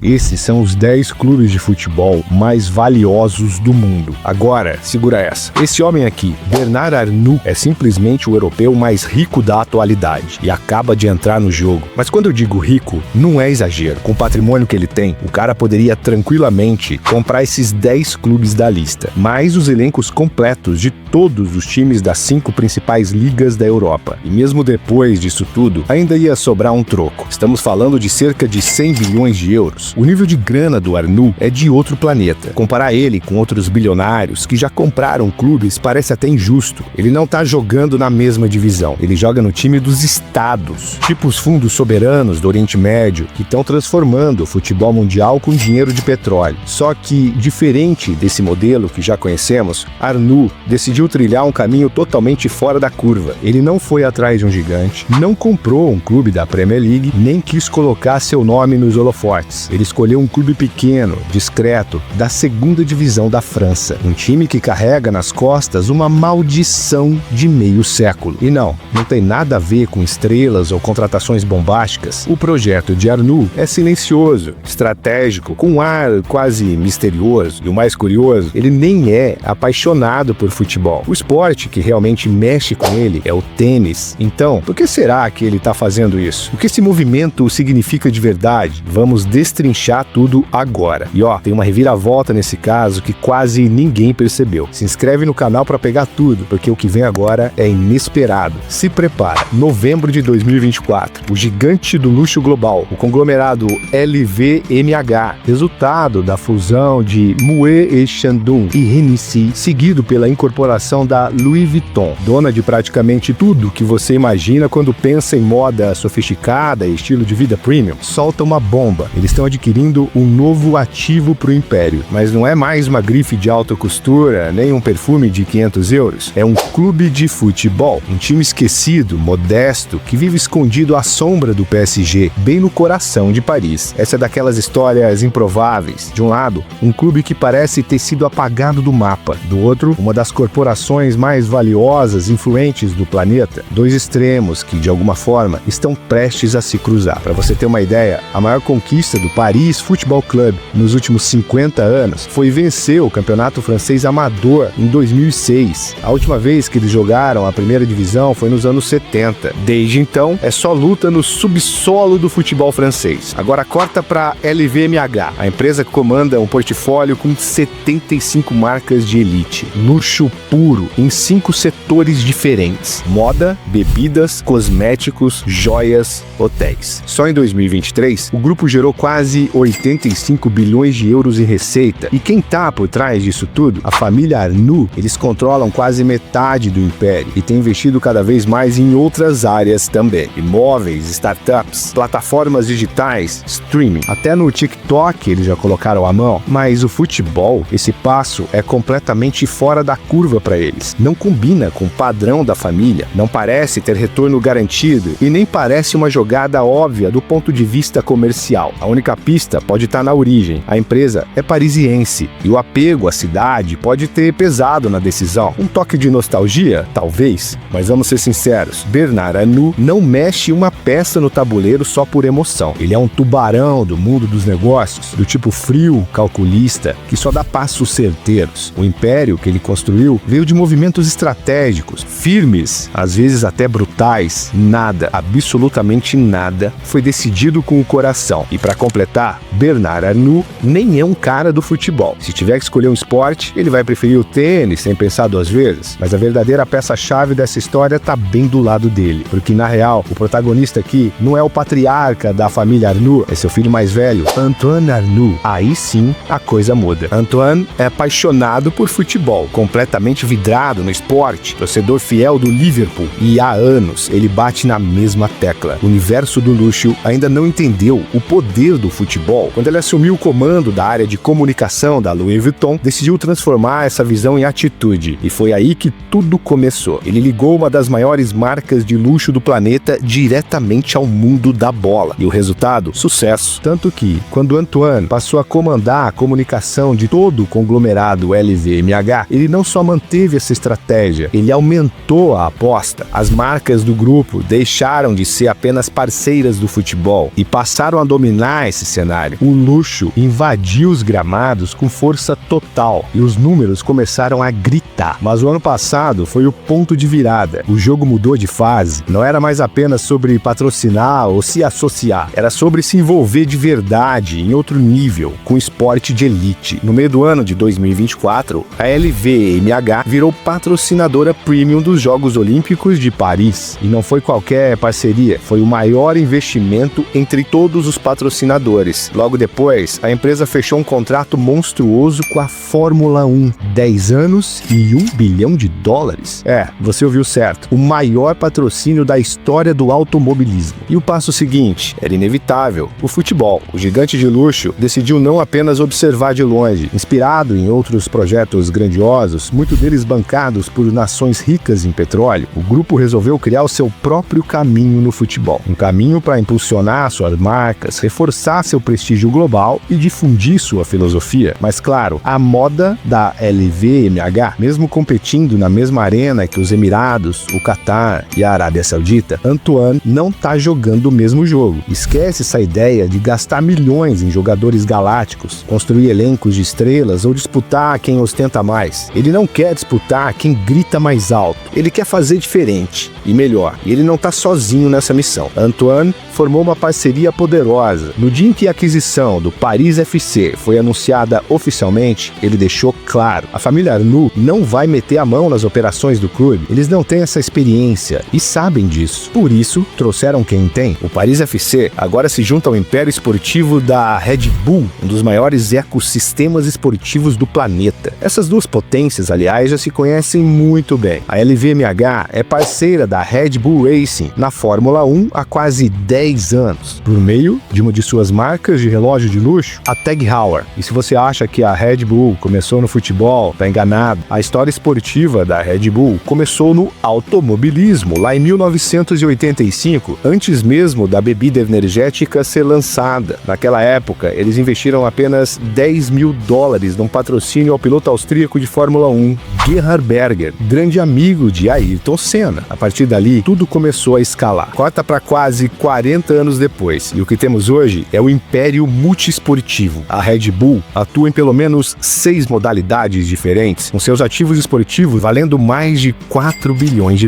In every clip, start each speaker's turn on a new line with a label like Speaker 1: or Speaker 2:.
Speaker 1: Esses são os 10 clubes de futebol mais valiosos do mundo. Agora, segura essa. Esse homem aqui, Bernard Arnault, é simplesmente o europeu mais rico da atualidade e acaba de entrar no jogo. Mas quando eu digo rico, não é exagero. Com o patrimônio que ele tem, o cara poderia tranquilamente comprar esses 10 clubes da lista, mais os elencos completos de todos os times das 5 principais ligas da Europa. E mesmo depois disso tudo, ainda ia sobrar um troco. Estamos falando de cerca de 100 bilhões de euros. O nível de grana do Arnault é de outro planeta. Comparar ele com outros bilionários que já compraram clubes parece até injusto. Ele não tá jogando na mesma divisão. Ele joga no time dos estados, tipo os fundos soberanos do Oriente Médio, que estão transformando o futebol mundial com dinheiro de petróleo. Só que, diferente desse modelo que já conhecemos, Arnault decidiu trilhar um caminho totalmente fora da curva. Ele não foi atrás de um gigante, não comprou um clube da Premier League, nem quis colocar seu nome nos holofotes. Ele escolheu um clube pequeno, discreto, da segunda divisão da França. Um time que carrega nas costas uma maldição de meio século. E não tem nada a ver com estrelas ou contratações bombásticas. O projeto de Arnault é silencioso, estratégico, com um ar quase misterioso. E o mais curioso, ele nem é apaixonado por futebol. O esporte que realmente mexe com ele é o tênis. Então, por que será que ele está fazendo isso? O que esse movimento significa de verdade? Vamos destrinchar tudo agora. E tem uma reviravolta nesse caso que quase ninguém percebeu. Se inscreve no canal para pegar tudo, porque o que vem agora é inesperado. Se prepara. Novembro de 2024, o gigante do luxo global, o conglomerado LVMH, resultado da fusão de Moët & Chandon e Hennessy, seguido pela incorporação da Louis Vuitton, dona de praticamente tudo que você imagina quando pensa em moda sofisticada e estilo de vida premium, solta uma bomba. Eles estão adquirindo um novo ativo para o império, mas não é mais uma grife de alta costura, nem um perfume de 500 euros. É um clube de futebol, um time esquecido, modesto, que vive escondido à sombra do PSG, bem no coração de Paris. Essa é daquelas histórias improváveis. De um lado, um clube que parece ter sido apagado do mapa. Do outro, uma das corporações mais valiosas e influentes do planeta. Dois extremos que, de alguma forma, estão prestes a se cruzar. Para você ter uma ideia, a maior conquista do Paris Football Club nos últimos 50 anos foi vencer o campeonato francês amador em 2006. A última vez que eles jogaram a primeira divisão foi nos anos 70. Desde então, é só luta no subsolo do futebol francês. Agora corta para LVMH, a empresa que comanda um portfólio com 75 marcas de elite. Luxo puro em 5 setores diferentes: moda, bebidas, cosméticos, joias, hotéis. Só em 2023, o grupo gerou quase 85 bilhões de euros em receita. E quem tá por trás disso tudo? A família Arnault. Eles controlam quase metade do império e têm investido cada vez mais em outras áreas também. Imóveis, startups, plataformas digitais, streaming. Até no TikTok eles já colocaram a mão. Mas o futebol, esse passo é completamente fora da curva para eles. Não combina com o padrão da família, não parece ter retorno garantido e nem parece uma jogada óbvia do ponto de vista comercial. A única pista pode estar na origem. A empresa é parisiense e o apego à cidade pode ter pesado na decisão. Um toque de nostalgia? Talvez. Mas vamos ser sinceros, Bernard Arnault não mexe uma peça no tabuleiro só por emoção. Ele é um tubarão do mundo dos negócios, do tipo frio, calculista, que só dá passos certeiros. O império que ele construiu veio de movimentos estratégicos, firmes, às vezes até brutais. Nada, absolutamente nada, foi decidido com o coração. E para completar, Bernard Arnault nem é um cara do futebol. Se tiver que escolher um esporte, ele vai preferir o tênis sem pensar 2 vezes. Mas a verdadeira peça-chave dessa história tá bem do lado dele, porque na real, o protagonista aqui não é o patriarca da família Arnault, é seu filho mais velho, Antoine Arnault. Aí sim, a coisa muda. Antoine é apaixonado por futebol, completamente vidrado no esporte, torcedor fiel do Liverpool, e há anos ele bate na mesma tecla. O universo do luxo ainda não entendeu o poder do futebol. Quando ele assumiu o comando da área de comunicação da Louis Vuitton, decidiu transformar essa visão em atitude, e foi aí que tudo começou. Ele ligou uma das maiores marcas de luxo do planeta diretamente ao mundo da bola, e o resultado? Sucesso. Tanto que, quando Antoine passou a comandar a comunicação de todo o conglomerado LVMH, ele não só manteve essa estratégia, ele aumentou a aposta. As marcas do grupo deixaram de ser apenas parceiras do futebol e passaram a dominar esse cenário. O luxo invadiu os gramados com força total e os números começaram a gritar. Mas o ano passado foi o ponto de virada. O jogo mudou de fase. Não era mais apenas sobre patrocinar ou se associar. Era sobre se envolver de verdade em outro nível, com esporte de elite. No meio do ano de 2024, a LVMH virou patrocinadora premium dos Jogos Olímpicos de Paris. E não foi qualquer parceria, foi o maior investimento entre todos os patrocinadores. Logo depois, a empresa fechou um contrato monstruoso com a Fórmula 1. 10 anos e $1 bilhão. Você ouviu certo. O maior patrocínio da história do automobilismo. E o passo seguinte era inevitável. O futebol. O gigante de luxo decidiu não apenas observar de longe. Inspirado em outros projetos grandiosos, muitos deles bancados por nações ricas em petróleo, o grupo resolveu criar o seu próprio caminho no futebol. Um caminho para impulsionar suas marcas, reforçar seu prestígio global e difundir sua filosofia. Mas claro, a moda da LVMH, mesmo competindo na mesma arena que os Emirados, o Catar e a Arábia Saudita, Antoine não tá jogando o mesmo jogo. Esquece essa ideia de gastar milhões em jogadores galácticos, construir elencos de estrelas ou disputar quem ostenta mais. Ele não quer disputar quem grita mais alto. Ele quer fazer diferente e melhor. E ele não tá sozinho nessa missão. Antoine formou uma parceria poderosa. No dia em que a aquisição do Paris FC foi anunciada oficialmente, ele deixou claro: a família Arnoux não vai meter a mão nas operações do clube. Eles não têm essa experiência e sabem disso. Por isso, trouxeram quem tem. O Paris FC agora se junta ao império esportivo da Red Bull, um dos maiores ecossistemas esportivos do planeta. Essas duas potências, aliás, já se conhecem muito bem. A LVMH é parceira da Red Bull Racing na Fórmula 1 há quase 10 anos, por meio de uma de suas marcas de relógio de luxo, a Tag Heuer. E se você acha que a Red Bull começou no futebol, tá enganado. A história esportiva da Red Bull começou no automobilismo, lá em 1985, antes mesmo da bebida energética ser lançada. Naquela época, eles investiram apenas $10 mil num patrocínio ao piloto austríaco de Fórmula 1, Gerhard Berger, grande amigo de Ayrton Senna. A partir dali, tudo começou a escalar. Corta para quase 40 anos depois, e o que temos hoje é o império multiesportivo. A Red Bull atua em pelo menos 6 modalidades diferentes, com seus ativos esportivos valendo mais de $4 bilhões.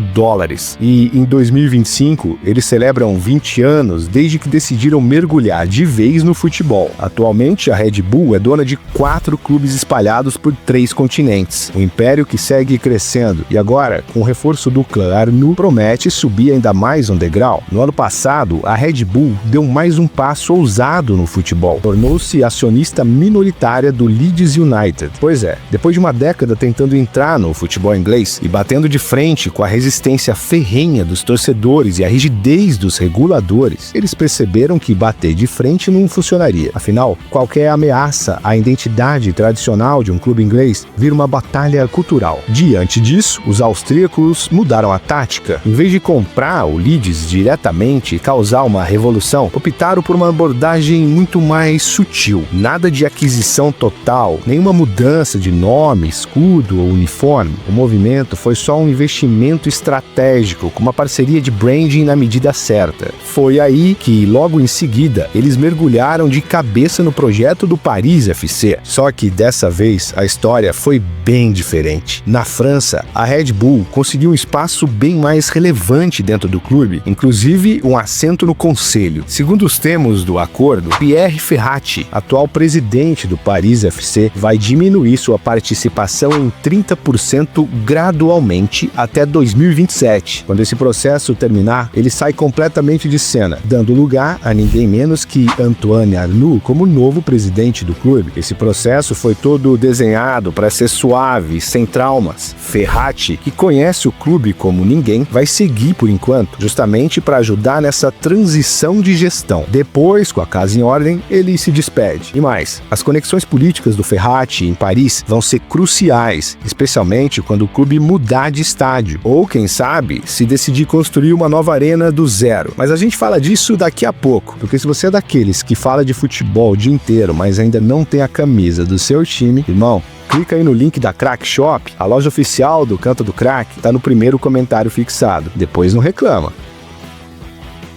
Speaker 1: E em 2025, eles celebram 20 anos desde que decidiram mergulhar de vez no futebol. Atualmente, a Red Bull é dona de 4 clubes espalhados por 3 continentes. Um império que segue crescendo e agora, com o reforço do clã Arnoux, promete subir ainda mais um degrau. No ano passado, a Red Bull deu mais um passo ousado no futebol. Tornou-se acionista minoritária do Leeds United. Pois é, depois de uma década tentando entrar no futebol inglês e batendo de frente com a resistência ferrenha dos torcedores e a rigidez dos reguladores, eles perceberam que bater de frente não funcionaria. Afinal, qualquer ameaça à identidade tradicional de um clube inglês vira uma batalha cultural. Diante disso, os austríacos mudaram a tática. Em vez de comprar o Leeds diretamente e causar uma revolução, optaram por uma abordagem muito mais sutil. Nada de aquisição total, nenhuma mudança de nome, escudo ou uniforme. O movimento foi só um investimento estratégico, com uma parceria de branding na medida certa. Foi aí que, logo em seguida, eles mergulharam de cabeça no projeto do Paris FC. Só que dessa vez a história foi bem diferente. Na França, a Red Bull conseguiu um espaço bem mais relevante dentro do clube, inclusive um assento no conselho. Segundo os termos do acordo, Pierre Ferrati, atual presidente do Paris FC, vai diminuir sua participação em 30% gradualmente até 2027. Quando esse processo terminar, ele sai completamente de cena, dando lugar a ninguém menos que Antoine Arnoux como novo presidente do clube. Esse processo foi todo desenhado para ser suave, sem traumas. Ferrati, que conhece o clube como ninguém, vai seguir por enquanto, justamente para ajudar nessa transição de gestão. Depois, com a casa em ordem, ele se despede. E mais, as conexões políticas do Ferrati em Paris vão ser cruciais, especialmente quando o clube mudar de estádio, ou quem sabe, se decidir construir uma nova arena do zero. Mas a gente fala disso daqui a pouco, porque se você é daqueles que fala de futebol o dia inteiro, mas ainda não tem a camisa do seu time, irmão, clica aí no link da Crack Shop, a loja oficial do Canto do Crack, tá no primeiro comentário fixado. Depois não reclama.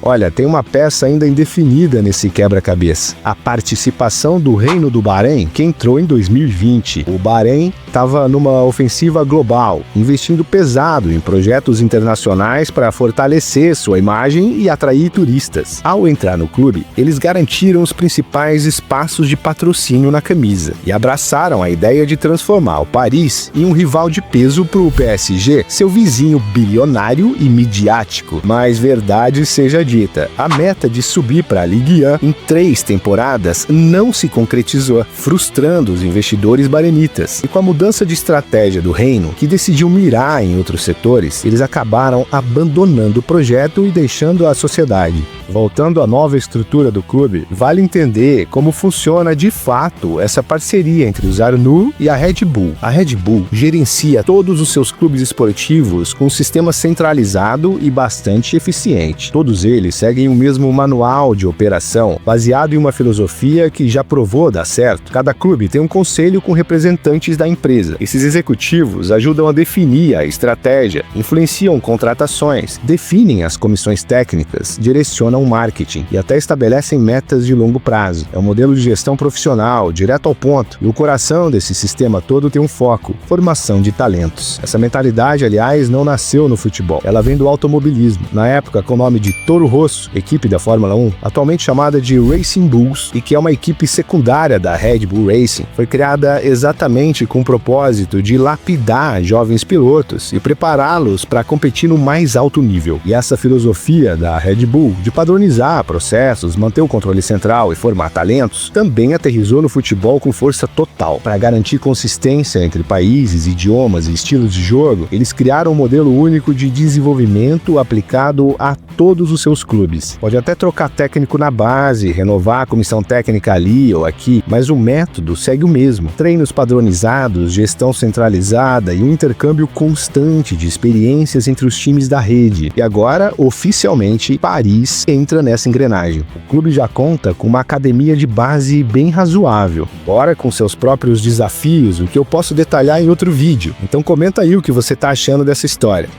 Speaker 1: Olha, tem uma peça ainda indefinida nesse quebra-cabeça. A participação do Reino do Bahrein, que entrou em 2020. O Bahrein estava numa ofensiva global, investindo pesado em projetos internacionais para fortalecer sua imagem e atrair turistas. Ao entrar no clube, eles garantiram os principais espaços de patrocínio na camisa e abraçaram a ideia de transformar o Paris em um rival de peso para o PSG, seu vizinho bilionário e midiático. Mas verdade seja dita, a meta de subir para a Ligue 1 em 3 temporadas não se concretizou, frustrando os investidores barenitas. E com a mudança de estratégia do reino, que decidiu mirar em outros setores, eles acabaram abandonando o projeto e deixando a sociedade. Voltando à nova estrutura do clube, vale entender como funciona de fato essa parceria entre os Arnoux e a Red Bull. A Red Bull gerencia todos os seus clubes esportivos com um sistema centralizado e bastante eficiente. Todos eles seguem o mesmo manual de operação, baseado em uma filosofia que já provou dar certo. Cada clube tem um conselho com representantes da empresa. Esses executivos ajudam a definir a estratégia, influenciam contratações, definem as comissões técnicas, direcionam o marketing e até estabelecem metas de longo prazo. É um modelo de gestão profissional, direto ao ponto, e o coração desse sistema todo tem um foco: formação de talentos. Essa mentalidade, aliás, não nasceu no futebol. Ela vem do automobilismo, na época com o nome de Toro Rosso, equipe da Fórmula 1, atualmente chamada de Racing Bulls, e que é uma equipe secundária da Red Bull Racing. Foi criada exatamente com o propósito de lapidar jovens pilotos e prepará-los para competir no mais alto nível. E essa filosofia da Red Bull de padronizar processos, manter o controle central e formar talentos, também aterrissou no futebol com força total. Para garantir consistência entre países, idiomas e estilos de jogo, eles criaram um modelo único de desenvolvimento aplicado a todos os seus clubes. Pode até trocar técnico na base, renovar a comissão técnica ali ou aqui, mas o método segue o mesmo. Treinos padronizados, gestão centralizada e um intercâmbio constante de experiências entre os times da rede. E agora, oficialmente, Paris entra nessa engrenagem. O clube já conta com uma academia de base bem razoável, embora com seus próprios desafios, o que eu posso detalhar em outro vídeo. Então comenta aí o que você está achando dessa história.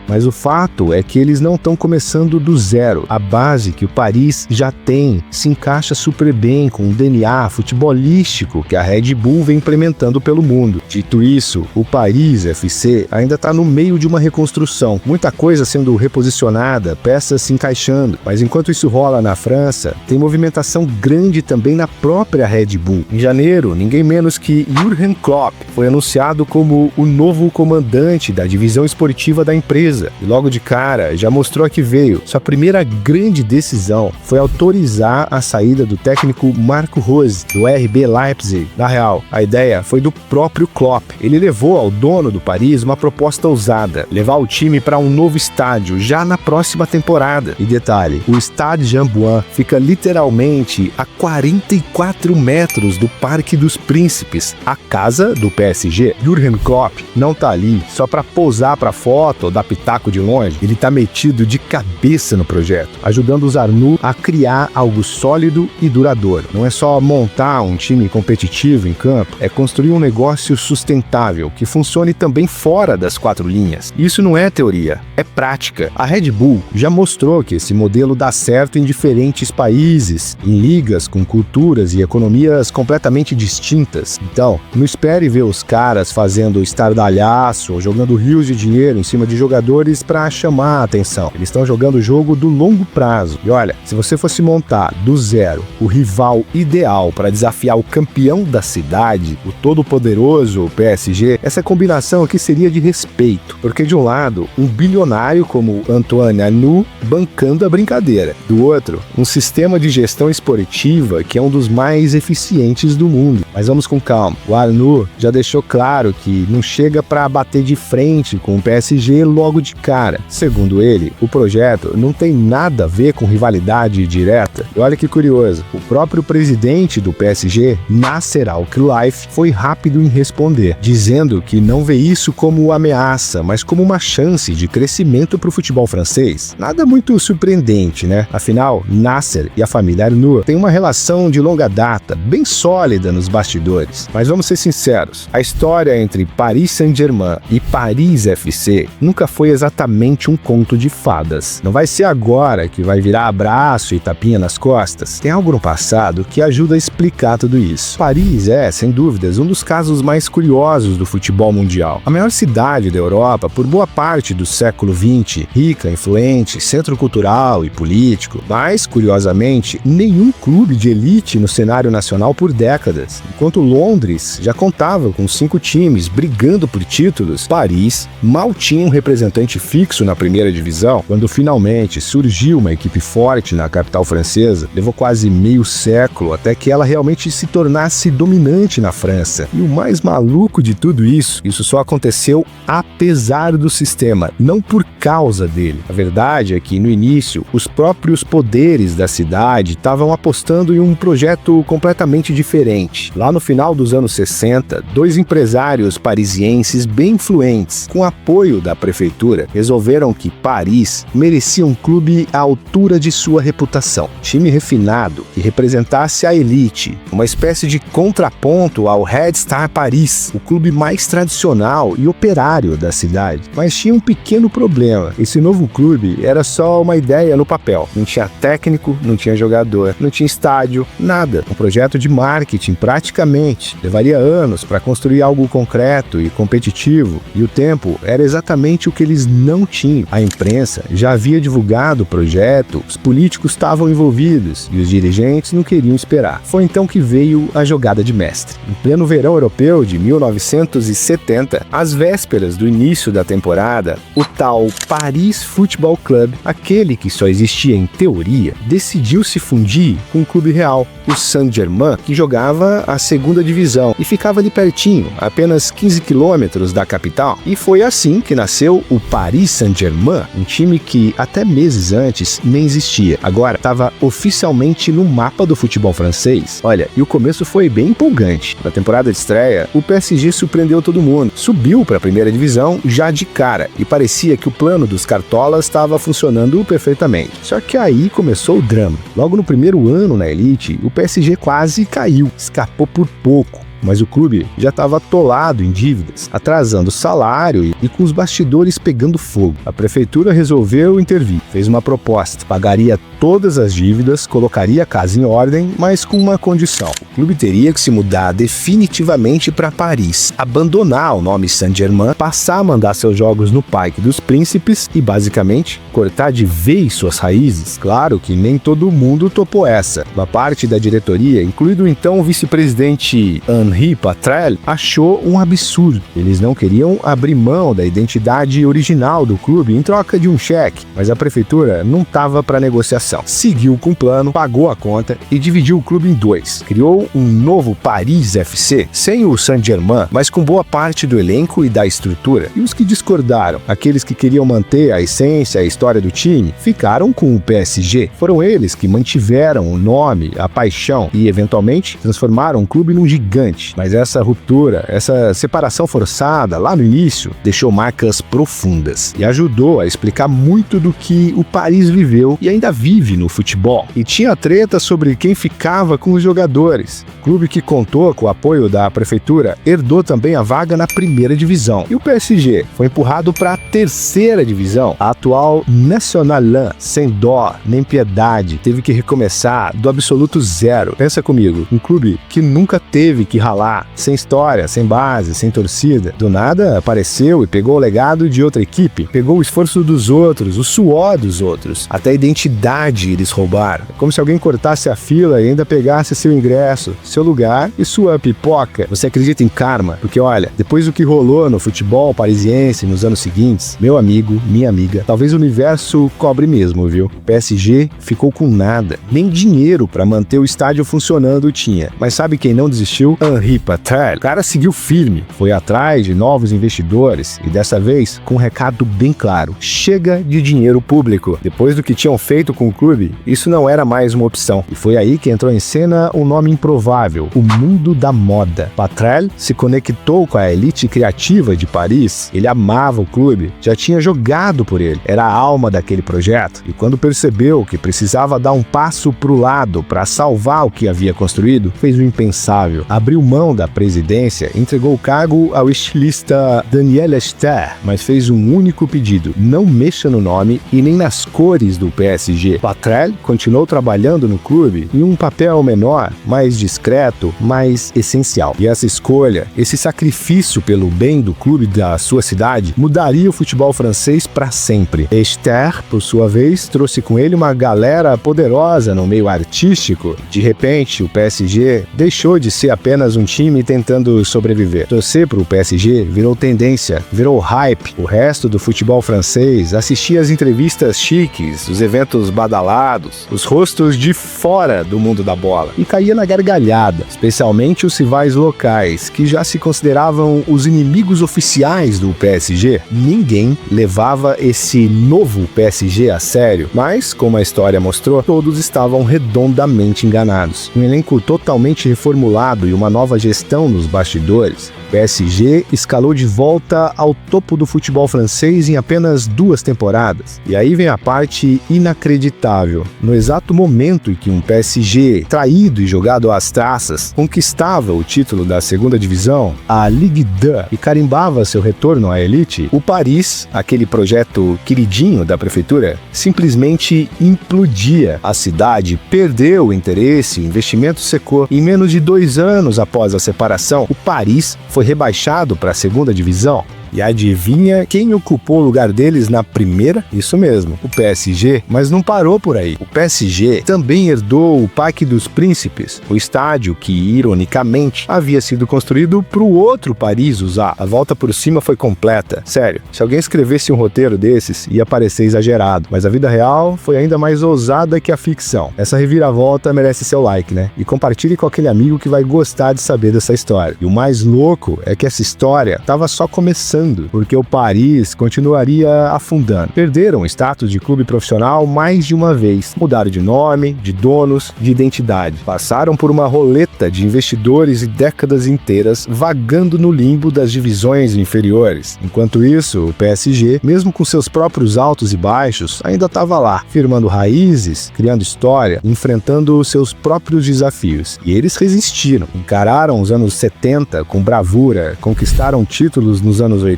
Speaker 1: Mas o fato é que eles não estão começando do zero. A base que o Paris já tem se encaixa super bem com o DNA futebolístico que a Red Bull vem implementando pelo mundo. Dito isso, o Paris FC ainda está no meio de uma reconstrução. Muita coisa sendo reposicionada, peças se encaixando. Mas enquanto isso rola na França, tem movimentação grande também na própria Red Bull. Em janeiro, ninguém menos que Jürgen Klopp foi anunciado como o novo comandante da divisão esportiva da empresa. E logo de cara já mostrou a que veio. Sua primeira grande decisão foi autorizar a saída do técnico Marco Rose, do RB Leipzig. Na real, a ideia foi do próprio Klopp. Ele levou ao dono do Paris uma proposta ousada: levar o time para um novo estádio já na próxima temporada. E detalhe, o Stade Jean-Bouin fica literalmente a 44 metros do Parque dos Príncipes, a casa do PSG. Jürgen Klopp não tá ali só para posar para foto ou dar taco de longe. Ele tá metido de cabeça no projeto, ajudando os Arnoux a criar algo sólido e duradouro. Não é só montar um time competitivo em campo, é construir um negócio sustentável que funcione também fora das 4 linhas. Isso não é teoria, é prática. A Red Bull já mostrou que esse modelo dá certo em diferentes países, em ligas com culturas e economias completamente distintas. Então, não espere ver os caras fazendo estardalhaço ou jogando rios de dinheiro em cima de jogadores para chamar a atenção. Eles estão jogando o jogo do longo prazo. E olha, se você fosse montar do zero o rival ideal para desafiar o campeão da cidade, o todo-poderoso PSG, essa combinação aqui seria de respeito. Porque de um lado, um bilionário como Antoine Arnoux bancando a brincadeira. Do outro, um sistema de gestão esportiva que é um dos mais eficientes do mundo. Mas vamos com calma. O Arnoux já deixou claro que não chega para bater de frente com o PSG logo de cara. Segundo ele, o projeto não tem nada a ver com rivalidade direta. E olha que curioso, o próprio presidente do PSG, Nasser Al-Khelaifi, foi rápido em responder, dizendo que não vê isso como ameaça, mas como uma chance de crescimento para o futebol francês. Nada muito surpreendente, né? Afinal, Nasser e a família Arnoux têm uma relação de longa data, bem sólida nos bastidores. Mas vamos ser sinceros, a história entre Paris Saint-Germain e Paris FC nunca foi exatamente um conto de fadas. Não vai ser agora que vai virar abraço e tapinha nas costas. Tem algo no passado que ajuda a explicar tudo isso. Paris é, sem dúvidas, um dos casos mais curiosos do futebol mundial. A maior cidade da Europa por boa parte do século XX, rica, influente, centro cultural e político, mas, curiosamente, nenhum clube de elite no cenário nacional por décadas. Enquanto Londres já contava com 5 times brigando por títulos, Paris mal tinha um representante fixo na primeira divisão. Quando finalmente surgiu uma equipe forte na capital francesa, levou quase meio século até que ela realmente se tornasse dominante na França. E o mais maluco de tudo isso só aconteceu apesar do sistema, não por causa dele. A verdade é que, no início, os próprios poderes da cidade estavam apostando em um projeto completamente diferente. Lá no final dos anos 60, 2 empresários parisienses bem influentes, com apoio da prefeitura, resolveram que Paris merecia um clube à altura de sua reputação. Time refinado que representasse a elite, uma espécie de contraponto ao Red Star Paris, o clube mais tradicional e operário da cidade. Mas tinha um pequeno problema. Esse novo clube era só uma ideia no papel. Não tinha técnico, não tinha jogador, não tinha estádio, nada. Um projeto de marketing praticamente. Levaria anos para construir algo concreto e competitivo, e o tempo era exatamente o que eles não tinham. A imprensa já havia divulgado o projeto, os políticos estavam envolvidos e os dirigentes não queriam esperar. Foi então que veio a jogada de mestre. Em pleno verão europeu de 1970, às vésperas do início da temporada, o tal Paris Football Club, aquele que só existia em teoria, decidiu se fundir com o clube real, o Saint-Germain, que jogava a segunda divisão e ficava ali pertinho, a apenas 15 quilômetros da capital. E foi assim que nasceu o Paris Saint-Germain, um time que até meses antes nem existia. Agora estava oficialmente no mapa do futebol francês. Olha, e o começo foi bem empolgante. Na temporada de estreia, o PSG surpreendeu todo mundo. Subiu para a primeira divisão já de cara e parecia que o plano dos cartolas estava funcionando perfeitamente. Só que aí começou o drama. Logo no primeiro ano na elite, o PSG quase caiu, escapou por pouco. Mas o clube já estava atolado em dívidas, atrasando o salário e com os bastidores pegando fogo. A prefeitura resolveu intervir, fez uma proposta, pagaria todas as dívidas, colocaria a casa em ordem, mas com uma condição. O clube teria que se mudar definitivamente para Paris, abandonar o nome Saint-Germain, passar a mandar seus jogos no Parque dos Príncipes e, basicamente, cortar de vez suas raízes. Claro que nem todo mundo topou essa. Uma parte da diretoria, incluído então o vice-presidente Henri Patrel, achou um absurdo. Eles não queriam abrir mão da identidade original do clube em troca de um cheque, mas a prefeitura não estava para negociação. Seguiu com o plano, pagou a conta e dividiu o clube em 2. Criou um novo Paris FC, sem o Saint-Germain, mas com boa parte do elenco e da estrutura. E os que discordaram, aqueles que queriam manter a essência e a história do time, ficaram com o PSG. Foram eles que mantiveram o nome, a paixão e, eventualmente, transformaram o clube num gigante. Mas essa ruptura, essa separação forçada lá no início, deixou marcas profundas e ajudou a explicar muito do que o Paris viveu e ainda vive no futebol. E tinha treta sobre quem ficava com os jogadores. O clube, que contou com o apoio da prefeitura, herdou também a vaga na primeira divisão. E o PSG foi empurrado para a terceira divisão, a atual National 1, sem dó nem piedade. Teve que recomeçar do absoluto zero. Pensa comigo, um clube que nunca teve que ralar, sem história, sem base, sem torcida. Do nada apareceu e pegou o legado de outra equipe, pegou o esforço dos outros, o suor dos outros, até a identidade eles roubaram. É como se alguém cortasse a fila e ainda pegasse seu ingresso, seu lugar e sua pipoca. Você acredita em karma? Porque olha, depois do que rolou no futebol parisiense nos anos seguintes, meu amigo, minha amiga, talvez o universo cobre mesmo, viu? O PSG ficou com nada, nem dinheiro para manter o estádio funcionando tinha. Mas sabe quem não desistiu? Henri Patrel. O cara seguiu firme, foi atrás de novos investidores e dessa vez com um recado bem claro: chega de dinheiro público. Depois do que tinham feito com o clube, isso não era mais uma opção. E foi aí que entrou em cena um nome improvável: o mundo da moda. Patrel se conectou com a elite criativa de Paris. Ele amava o clube, já tinha jogado por ele, era a alma daquele projeto. E quando percebeu que precisava dar um passo pro lado para salvar o que havia construído, fez o impensável: abriu mão da presidência, entregou o cargo ao estilista Daniel Esther, mas fez um único pedido: não mexa no nome e nem nas cores do PSG. Patrel continuou trabalhando no clube em um papel menor, mais discreto, mais essencial. E essa escolha, esse sacrifício pelo bem do clube da sua cidade, mudaria o futebol francês para sempre. Esther, por sua vez, trouxe com ele uma galera poderosa no meio artístico. De repente, o PSG deixou de ser apenas um time tentando sobreviver. Torcer para o PSG virou tendência, virou hype. O resto do futebol francês assistia às entrevistas chiques, os eventos badalados, os rostos de fora do mundo da bola, e caía na gargalhada, especialmente os rivais locais, que já se consideravam os inimigos oficiais do PSG. Ninguém levava esse novo PSG a sério, mas, como a história mostrou, todos estavam redondamente enganados. Um elenco totalmente reformulado e uma nova gestão nos bastidores, o PSG escalou de volta ao topo do futebol francês em apenas 2 temporadas. E aí vem a parte inacreditável. No exato momento em que um PSG traído e jogado às traças conquistava o título da segunda divisão, a Ligue 2, e carimbava seu retorno à elite, o Paris, aquele projeto queridinho da prefeitura, simplesmente implodia. A cidade perdeu o interesse, o investimento secou. Em menos de 2 anos após a separação, o Paris foi rebaixado para a segunda divisão. E adivinha quem ocupou o lugar deles na primeira? Isso mesmo, o PSG. Mas não parou por aí. O PSG também herdou o Parque dos Príncipes, o estádio que, ironicamente, havia sido construído para o outro Paris usar. A volta por cima foi completa. Sério, se alguém escrevesse um roteiro desses, ia parecer exagerado. Mas a vida real foi ainda mais ousada que a ficção. Essa reviravolta merece seu like, né? E compartilhe com aquele amigo que vai gostar de saber dessa história. E o mais louco é que essa história estava só começando, porque o Paris continuaria afundando. Perderam o status de clube profissional mais de uma vez. Mudaram de nome, de donos, de identidade. Passaram por uma roleta de investidores e décadas inteiras vagando no limbo das divisões inferiores. Enquanto isso, o PSG, mesmo com seus próprios altos e baixos, ainda estava lá, firmando raízes, criando história, enfrentando seus próprios desafios. E eles resistiram. Encararam os anos 70 com bravura, conquistaram títulos nos anos 80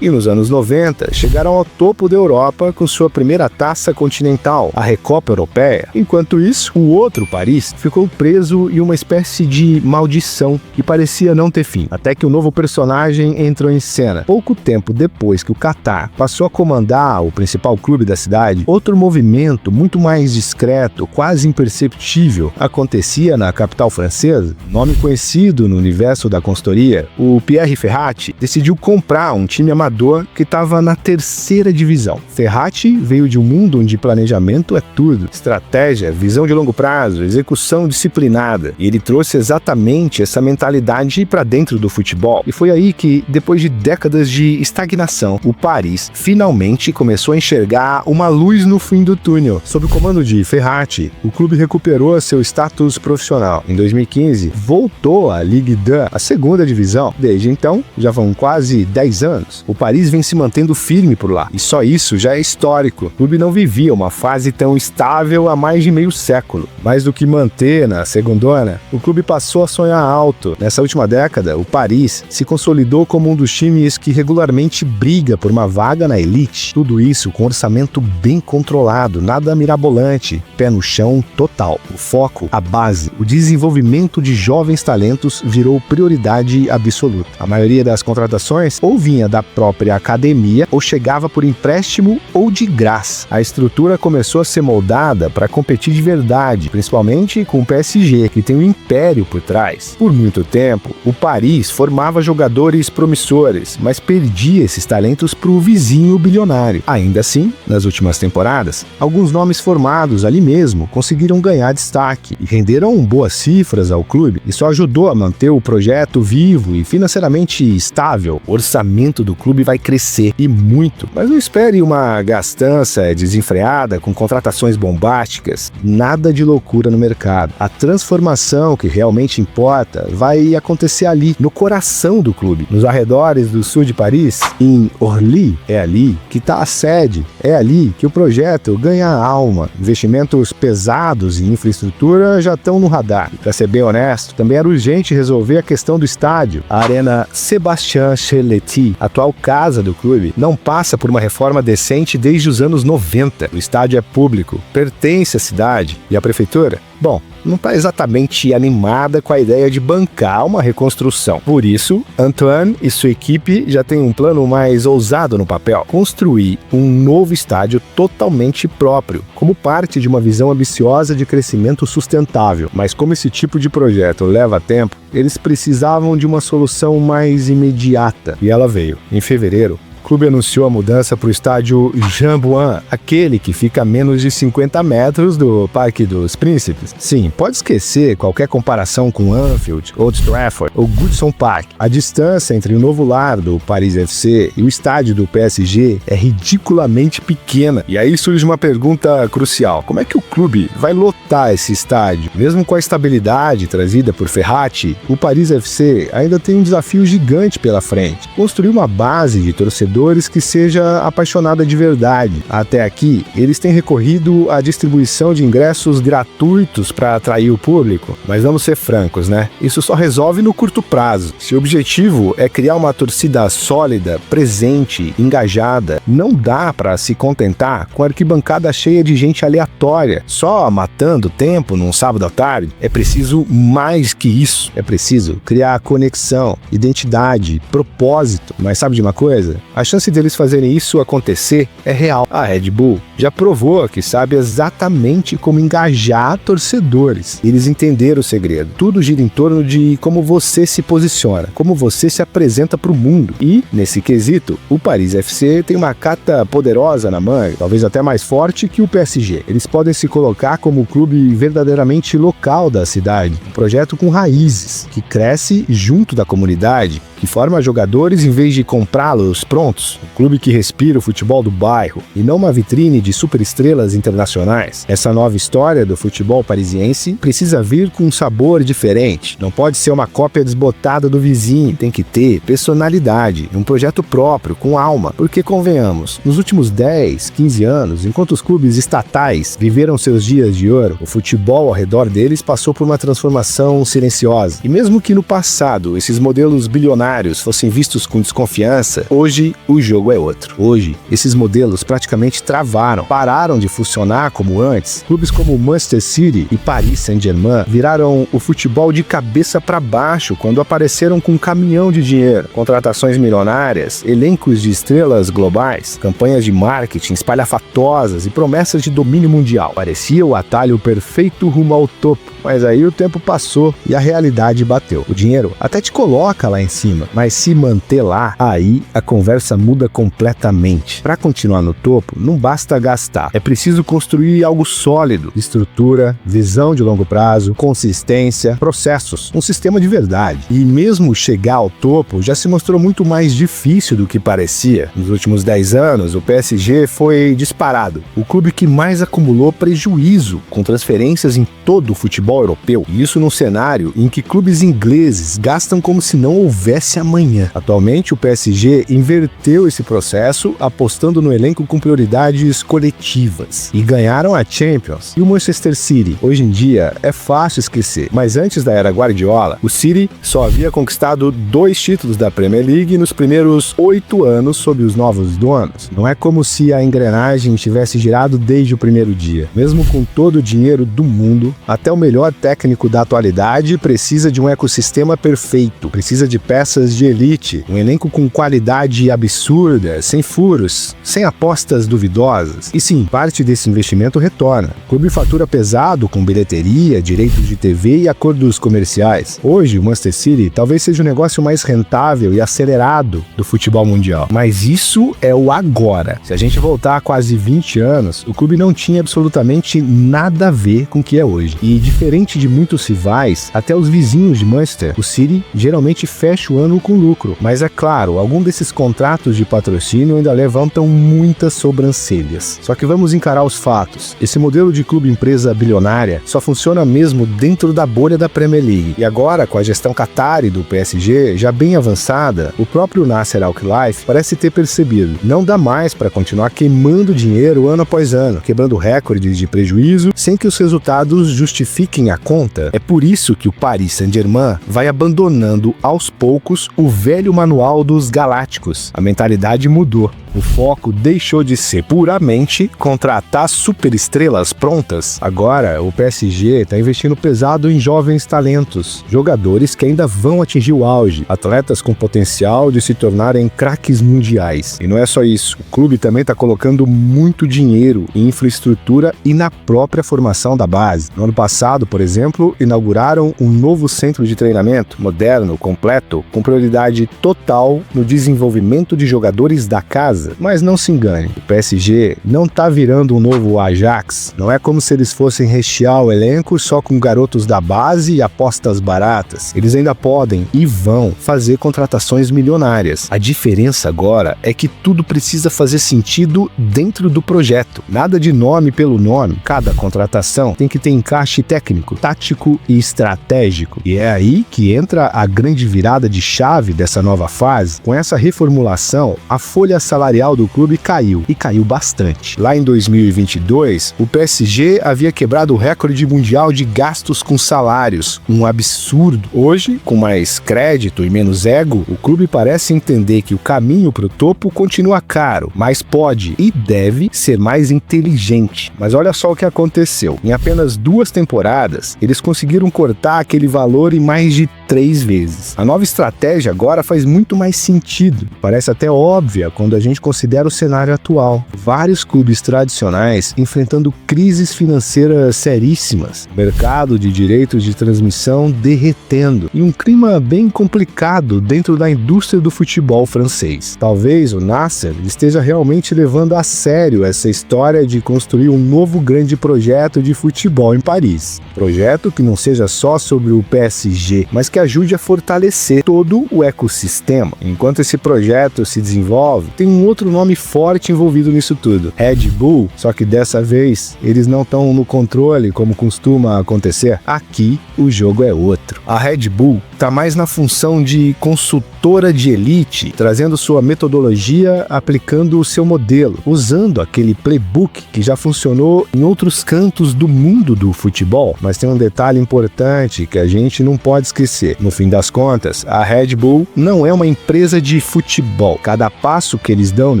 Speaker 1: e nos anos 90 chegaram ao topo da Europa com sua primeira taça continental, a Recopa Europeia. Enquanto isso, o outro Paris ficou preso em uma espécie de maldição que parecia não ter fim, até que um novo personagem entrou em cena. Pouco tempo depois que o Qatar passou a comandar o principal clube da cidade, outro movimento muito mais discreto, quase imperceptível, acontecia na capital francesa. Nome conhecido no universo da consultoria, o Pierre Ferrati decidiu comprar um time amador que estava na 3ª divisão. Ferrati veio de um mundo onde planejamento é tudo, estratégia, visão de longo prazo, execução disciplinada, e ele trouxe exatamente essa mentalidade para dentro do futebol. E foi aí que, depois de décadas de estagnação, o Paris finalmente começou a enxergar uma luz no fim do túnel. Sob o comando de Ferrati, o clube recuperou seu status profissional. Em 2015, voltou à Ligue 2, a segunda divisão. Desde então, já vão quase 10 anos. O Paris vem se mantendo firme por lá, e só isso já é histórico. O clube não vivia uma fase tão estável há mais de meio século. Mais do que manter na segundona, o clube passou a sonhar alto. Nessa última década, o Paris se consolidou como um dos times que regularmente briga por uma vaga na elite. Tudo isso com um orçamento bem controlado, nada mirabolante, pé no chão total. O foco, a base, o desenvolvimento de jovens talentos virou prioridade absoluta. A maioria das contratações ou vinha da própria academia ou chegava por empréstimo ou de graça. A estrutura começou a ser moldada para competir de verdade, principalmente com o PSG, que tem um império por trás. Por muito tempo, o Paris formava jogadores promissores, mas perdia esses talentos para o vizinho bilionário. Ainda assim, nas últimas temporadas, alguns nomes formados ali mesmo conseguiram ganhar destaque e renderam boas cifras ao clube. Isso ajudou a manter o projeto vivo e financeiramente estável. O orçamento faturamento do clube vai crescer, e muito. Mas não espere uma gastança desenfreada com contratações bombásticas, nada de loucura no mercado. A transformação que realmente importa vai acontecer ali, no coração do clube, nos arredores do sul de Paris, em Orly. É ali que está a sede, é ali que o projeto ganha alma. Investimentos pesados em infraestrutura já estão no radar. Para ser bem honesto, também era urgente resolver a questão do estádio. A Arena Sébastien Cheletty, atual casa do clube, não passa por uma reforma decente desde os anos 90. O estádio é público, pertence à cidade, e a prefeitura? Bom, não está exatamente animada com a ideia de bancar uma reconstrução. Por isso, Antoine e sua equipe já têm um plano mais ousado no papel: construir um novo estádio totalmente próprio, como parte de uma visão ambiciosa de crescimento sustentável. Mas como esse tipo de projeto leva tempo, eles precisavam de uma solução mais imediata, e ela veio. Em fevereiro, o clube anunciou a mudança para o estádio Jean Bouin, aquele que fica a menos de 50 metros do Parque dos Príncipes. Sim, pode esquecer qualquer comparação com Anfield, Old Trafford ou Goodison Park. A distância entre o novo lar do Paris FC e o estádio do PSG é ridiculamente pequena. E aí surge uma pergunta crucial: como é que o clube vai lotar esse estádio? Mesmo com a estabilidade trazida por Ferrati, o Paris FC ainda tem um desafio gigante pela frente: construir uma base de torcedores que seja apaixonada de verdade. Até aqui, eles têm recorrido à distribuição de ingressos gratuitos para atrair o público, mas vamos ser francos, né? Isso só resolve no curto prazo. Se o objetivo é criar uma torcida sólida, presente, engajada, não dá para se contentar com a arquibancada cheia de gente aleatória, só matando tempo num sábado à tarde. É preciso mais que isso. É preciso criar conexão, identidade, propósito. Mas sabe de uma coisa? A chance deles fazerem isso acontecer é real. A Red Bull já provou que sabe exatamente como engajar torcedores. Eles entenderam o segredo. Tudo gira em torno de como você se posiciona, como você se apresenta para o mundo. E, nesse quesito, o Paris FC tem uma carta poderosa na manga, talvez até mais forte que o PSG. Eles podem se colocar como o clube verdadeiramente local da cidade. Um projeto com raízes, que cresce junto da comunidade, que forma jogadores em vez de comprá-los prontos. Um clube que respira o futebol do bairro e não uma vitrine de superestrelas internacionais. Essa nova história do futebol parisiense precisa vir com um sabor diferente. Não pode ser uma cópia desbotada do vizinho. Tem que ter personalidade, um projeto próprio, com alma. Porque, convenhamos, nos últimos 10, 15 anos, enquanto os clubes estatais viveram seus dias de ouro, o futebol ao redor deles passou por uma transformação silenciosa. E mesmo que no passado esses modelos bilionários fossem vistos com desconfiança, hoje o jogo é outro. Hoje, esses modelos praticamente travaram, pararam de funcionar como antes. Clubes como Manchester City e Paris Saint-Germain viraram o futebol de cabeça para baixo quando apareceram com um caminhão de dinheiro, contratações milionárias, elencos de estrelas globais, campanhas de marketing espalhafatosas e promessas de domínio mundial. Parecia o atalho perfeito rumo ao topo, mas aí o tempo passou e a realidade bateu. O dinheiro até te coloca lá em cima, mas se manter lá, aí a conversa muda completamente. Para continuar no topo, não basta gastar. É preciso construir algo sólido: estrutura, visão de longo prazo, consistência, processos, um sistema de verdade. E mesmo chegar ao topo já se mostrou muito mais difícil do que parecia. Nos últimos 10 anos, o PSG foi disparado o clube que mais acumulou prejuízo com transferências em todo o futebol europeu. E isso num cenário em que clubes ingleses gastam como se não houvesse amanhã. Atualmente, o PSG inverteu esse processo, apostando no elenco com prioridades coletivas, e ganharam a Champions. E o Manchester City, hoje em dia, é fácil esquecer, mas antes da era Guardiola, o City só havia conquistado 2 títulos da Premier League nos primeiros 8 anos sob os novos donos. Não é como se a engrenagem tivesse girado desde o primeiro dia. Mesmo com todo o dinheiro do mundo, até o melhor técnico da atualidade precisa de um ecossistema perfeito, precisa de peças de elite, um elenco com qualidade absurda, sem furos, sem apostas duvidosas. E sim, parte desse investimento retorna. O clube fatura pesado com bilheteria, direitos de TV e acordos comerciais. Hoje, o Manchester City talvez seja o negócio mais rentável e acelerado do futebol mundial. Mas isso é o agora. Se a gente voltar a quase 20 anos, o clube não tinha absolutamente nada a ver com o que é hoje. E diferente de muitos rivais, até os vizinhos de Manchester, o City geralmente fecha o ano com lucro. Mas é claro, algum desses contratos de patrocínio ainda levantam muitas sobrancelhas. Só que vamos encarar os fatos. Esse modelo de clube-empresa bilionária só funciona mesmo dentro da bolha da Premier League. E agora, com a gestão Qatari do PSG já bem avançada, o próprio Nasser Al-Khelaifi parece ter percebido. Não dá mais para continuar queimando dinheiro ano após ano, quebrando recordes de prejuízo sem que os resultados justifiquem a conta. É por isso que o Paris Saint-Germain vai abandonando aos poucos o velho manual dos galácticos. A mentalidade mudou. O foco deixou de ser puramente contratar superestrelas prontas. Agora, o PSG está investindo pesado em jovens talentos, jogadores que ainda vão atingir o auge, atletas com potencial de se tornarem craques mundiais. E não é só isso, o clube também está colocando muito dinheiro em infraestrutura e na própria formação da base. No ano passado, por exemplo, inauguraram um novo centro de treinamento, moderno, completo, com prioridade total no desenvolvimento de jogadores da casa. Mas não se engane, o PSG não tá virando um novo Ajax. Não é como se eles fossem rechear o elenco só com garotos da base e apostas baratas. Eles ainda podem e vão fazer contratações milionárias. A diferença agora é que tudo precisa fazer sentido dentro do projeto. Nada de nome pelo nome. Cada contratação tem que ter encaixe técnico, tático e estratégico. E é aí que entra a grande virada de chave dessa nova fase. Com essa reformulação, a folha salarial do clube caiu, e caiu bastante. Lá em 2022, o PSG havia quebrado o recorde mundial de gastos com salários, um absurdo. Hoje, com mais crédito e menos ego, o clube parece entender que o caminho para o topo continua caro, mas pode e deve ser mais inteligente. Mas olha só o que aconteceu. Em apenas 2 temporadas, eles conseguiram cortar aquele valor em mais de 3 vezes. A nova estratégia agora faz muito mais sentido. Parece até óbvia quando a gente considera o cenário atual. Vários clubes tradicionais enfrentando crises financeiras seríssimas, mercado de direitos de transmissão derretendo e um clima bem complicado dentro da indústria do futebol francês. Talvez o Nasser esteja realmente levando a sério essa história de construir um novo grande projeto de futebol em Paris. Projeto que não seja só sobre o PSG, mas que ajude a fortalecer todo o ecossistema. Enquanto esse projeto se desenvolve, tem um outro nome forte envolvido nisso tudo, Red Bull, só que dessa vez eles não estão no controle como costuma acontecer. Aqui o jogo é outro. A Red Bull está mais na função de consultora de elite, trazendo sua metodologia, aplicando o seu modelo, usando aquele playbook que já funcionou em outros cantos do mundo do futebol. Mas tem um detalhe importante que a gente não pode esquecer. No fim das contas, a Red Bull não é uma empresa de futebol. Cada passo que eles dão no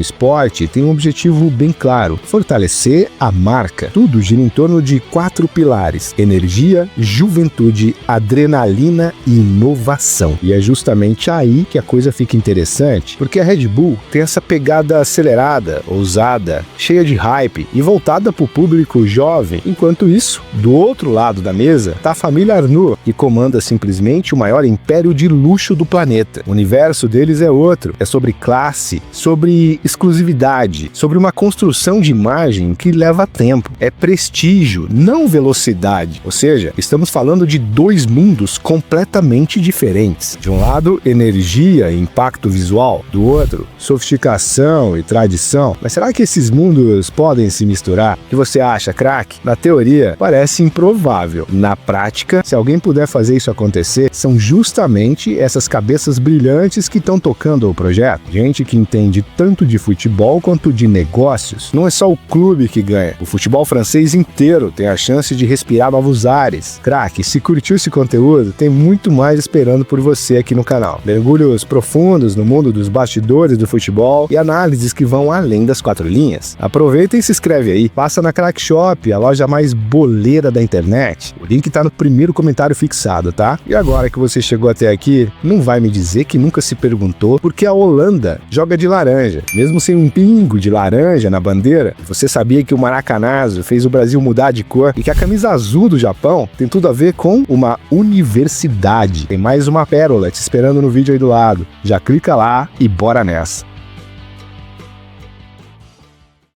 Speaker 1: esporte tem um objetivo bem claro: fortalecer a marca. Tudo gira em torno de 4 pilares: energia, juventude, adrenalina e inovação. E é justamente aí que a coisa fica interessante, porque a Red Bull tem essa pegada acelerada, ousada, cheia de hype e voltada para o público jovem. Enquanto isso, do outro lado da mesa está a família Arnault, que comanda simplesmente o maior império de luxo do planeta. O universo deles é outro, é sobre classe, sobre exclusividade, sobre uma construção de imagem que leva tempo. É prestígio, não velocidade. Ou seja, estamos falando de 2 mundos completamente diferentes. De um lado, energia e impacto visual. Do outro, sofisticação e tradição. Mas será que esses mundos podem se misturar? O que você acha, craque? Na teoria, parece improvável. Na prática, se alguém puder fazer isso acontecer, são justamente essas cabeças brilhantes que estão tocando o projeto. Gente que entende tanto de futebol quanto de negócios. Não é só o clube que ganha. O futebol francês inteiro tem a chance de respirar novos ares. Craque, se curtiu esse conteúdo, tem muito mais esperando por você aqui no canal. Mergulhos profundos no mundo dos bastidores do futebol e análises que vão além das 4 linhas. Aproveita e se inscreve aí. Passa na Crack Shop, a loja mais boleira da internet. O link tá no primeiro comentário fixado, tá? E agora que você chegou até aqui, não vai me dizer que nunca se perguntou por que a Holanda joga de laranja, mesmo sem um pingo de laranja na bandeira. Você sabia que o Maracanazo fez o Brasil mudar de cor e que a camisa azul do Japão tem tudo a ver com uma universidade? Tem mais uma pérola te esperando no vídeo aí do lado. Já clica lá e bora nessa.